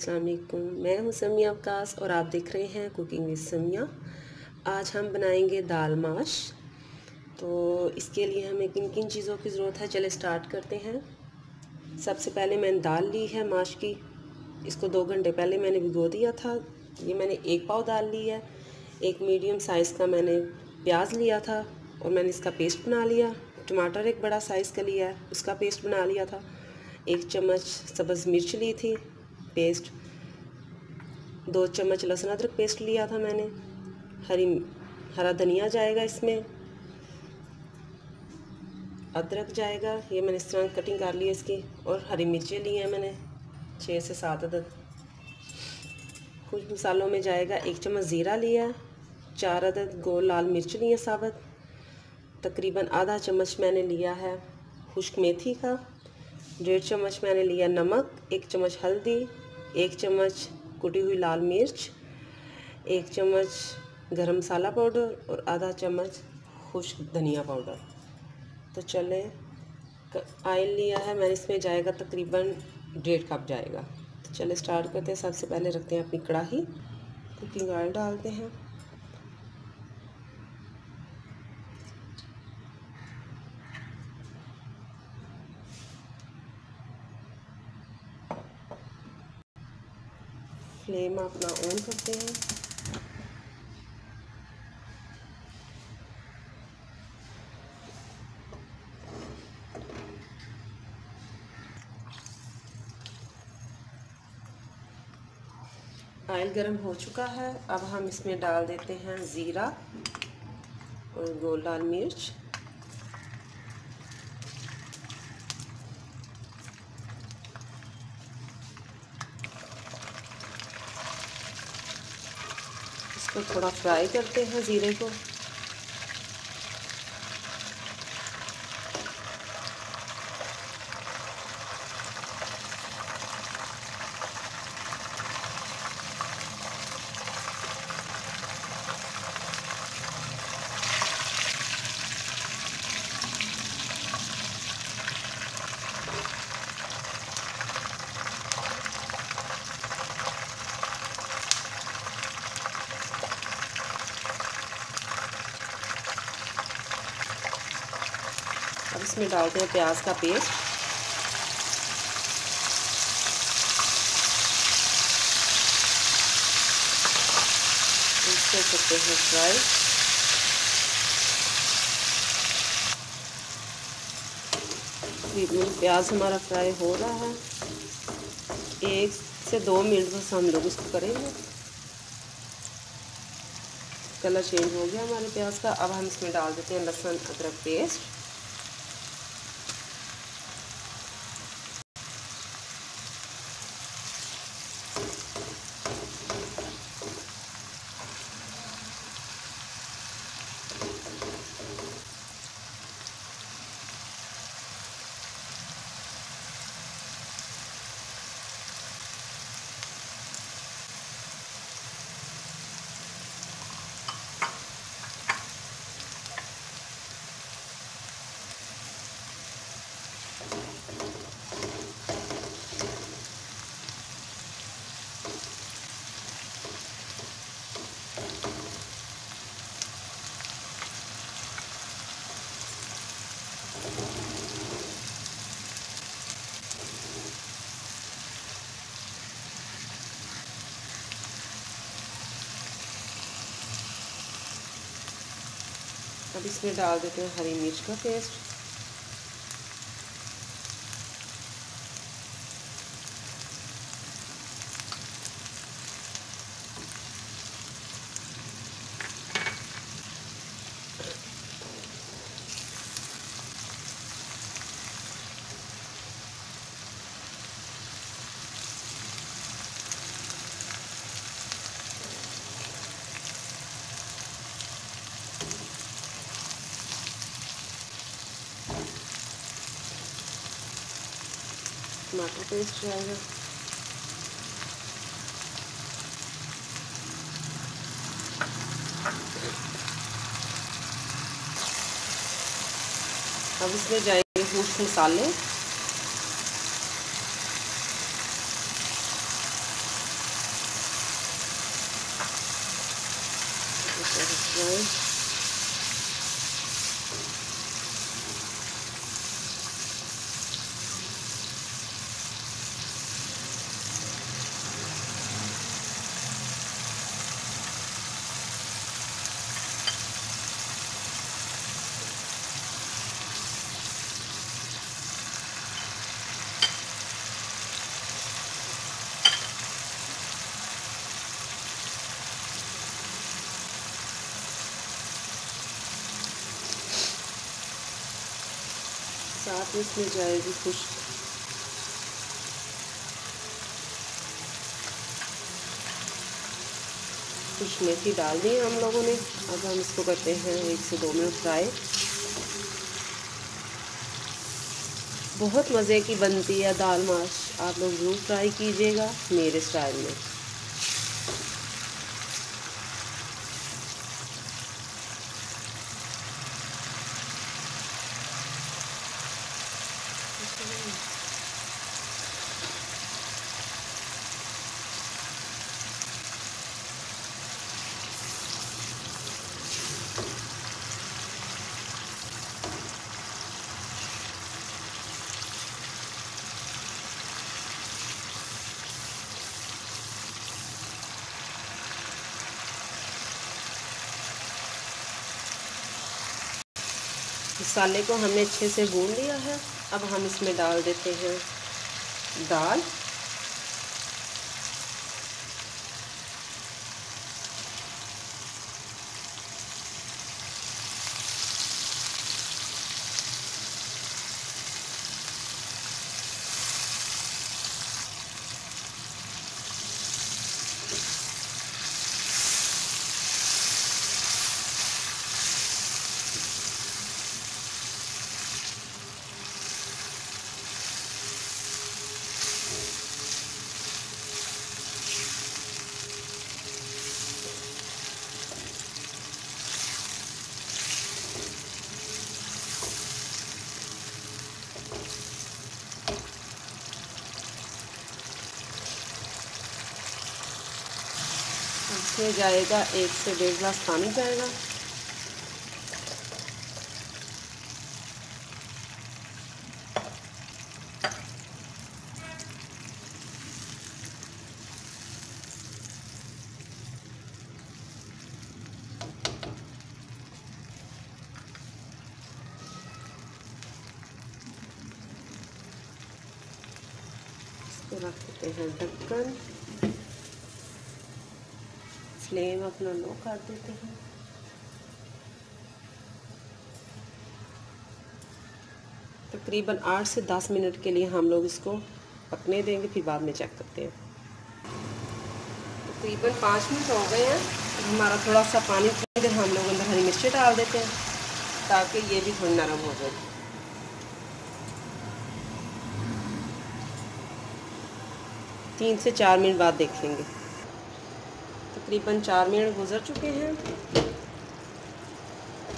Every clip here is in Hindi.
अस्सलाम वालेकुम। मैं हूँ समिया अब्बास और आप देख रहे हैं कुकिंग विद समिया। आज हम बनाएंगे दाल माश। तो इसके लिए हमें किन किन चीज़ों की ज़रूरत है, चले स्टार्ट करते हैं। सबसे पहले मैंने दाल ली है माश की। इसको 2 घंटे पहले मैंने भिगो दिया था। ये मैंने 1 पाव दाल ली है। एक मीडियम साइज़ का मैंने प्याज लिया था और मैंने इसका पेस्ट बना लिया। टमाटर एक बड़ा साइज़ का लिया है, उसका पेस्ट बना लिया था। 1 चम्मच सब्ज़ मिर्च ली थी पेस्ट। 2 चम्मच लहसुन अदरक पेस्ट लिया था मैंने। हरा धनिया जाएगा इसमें, अदरक जाएगा, ये मैंने इस तरह कटिंग कर ली है इसकी। और हरी मिर्चें ली हैं मैंने 6 से 7 अदद। कुछ मसालों में जाएगा 1 चम्मच ज़ीरा लिया, 4 अदद गोल लाल मिर्च लिए साबुत, तकरीबन आधा चम्मच मैंने लिया है खुश्क मेथी का, 1.5 चम्मच मैंने लिया नमक, 1 चम्मच हल्दी, 1 चम्मच कुटी हुई लाल मिर्च, 1 चम्मच गरम मसाला पाउडर और आधा चम्मच खुश्क धनिया पाउडर। तो चले, ऑयल लिया है मैंने, इसमें जाएगा तकरीबन 1.5 कप जाएगा। तो चले स्टार्ट करते हैं। सबसे पहले रखते हैं अपनी कढ़ाई, कुकिंग ऑयल डालते हैं। फ्लेम अपना ऑन करते हैं। ऑयल गर्म हो चुका है। अब हम इसमें डाल देते हैं ज़ीरा और गोल लाल मिर्च। इसको थोड़ा फ्राई करते हैं ज़ीरे को। अब इसमें डालते हैं प्याज का पेस्ट। इसको करते हैं फ्राई। तकरीबन प्याज हमारा फ्राई हो रहा है। 1 से 2 मिनट बस हम लोग इसको करेंगे। कलर चेंज हो गया हमारे प्याज का। अब हम इसमें डाल देते हैं लहसुन अदरक पेस्ट। अब इसमें डाल देते हैं हरी मिर्च का पेस्ट। टमाटर पेस्ट जाएगा। अब इसमें जाएंगे खुश्क मसाले। साथ में इसमें जाएगी कुछ मेथी डाल दी हम लोगों ने। अब हम इसको करते हैं 1 से 2 मिनट फ्राई। बहुत मज़े की बनती है दाल माश, आप लोग ज़रूर ट्राई कीजिएगा मेरे स्टाइल में। मसाले को हमने अच्छे से भून लिया है। अब हम इसमें डाल देते हैं दाल। इसमें जाएगा 1 से 1.5 गिलास पानी जाएगा। इसको रख देते हैं ढक्कन। फ्लेम अपना लो कर देते हैं। तकरीबन 8 से 10 मिनट के लिए हम लोग इसको पकने देंगे, फिर बाद में चेक करते हैं। तकरीबन 5 मिनट हो गए हैं। हमारा थोड़ा सा पानी थोड़ी देर हम लोग अंदर हरी मिर्ची डाल देते हैं ताकि ये भी थोड़ी नरम हो जाए। 3 से 4 मिनट बाद देखेंगे। तकरीबन 4 मिनट गुजर चुके हैं।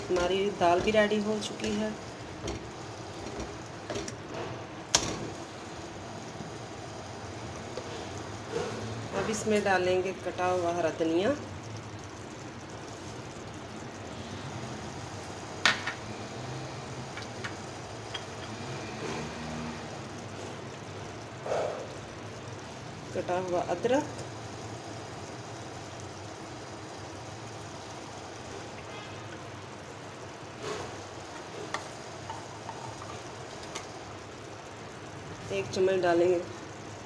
हमारी दाल भी रेडी हो चुकी है। अब इसमें डालेंगे कटा हुआ हरा धनिया। कटा हुआ अदरक। एक चम्मच डालेंगे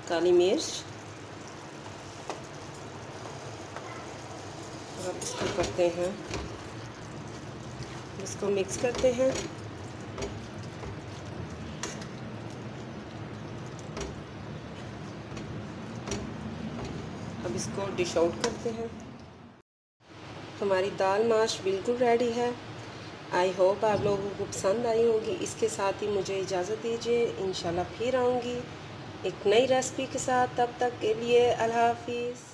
काली मिर्च। अब इसको करते हैं, इसको मिक्स करते हैं। अब इसको डिश आउट करते हैं। हमारी दाल माश बिल्कुल रेडी है। आई होप आप लोगों को पसंद आई होगी। इसके साथ ही मुझे इजाज़त दीजिए, इंशाल्लाह फिर आऊँगी एक नई रेसिपी के साथ। तब तक के लिए अल्लाह हाफिज़।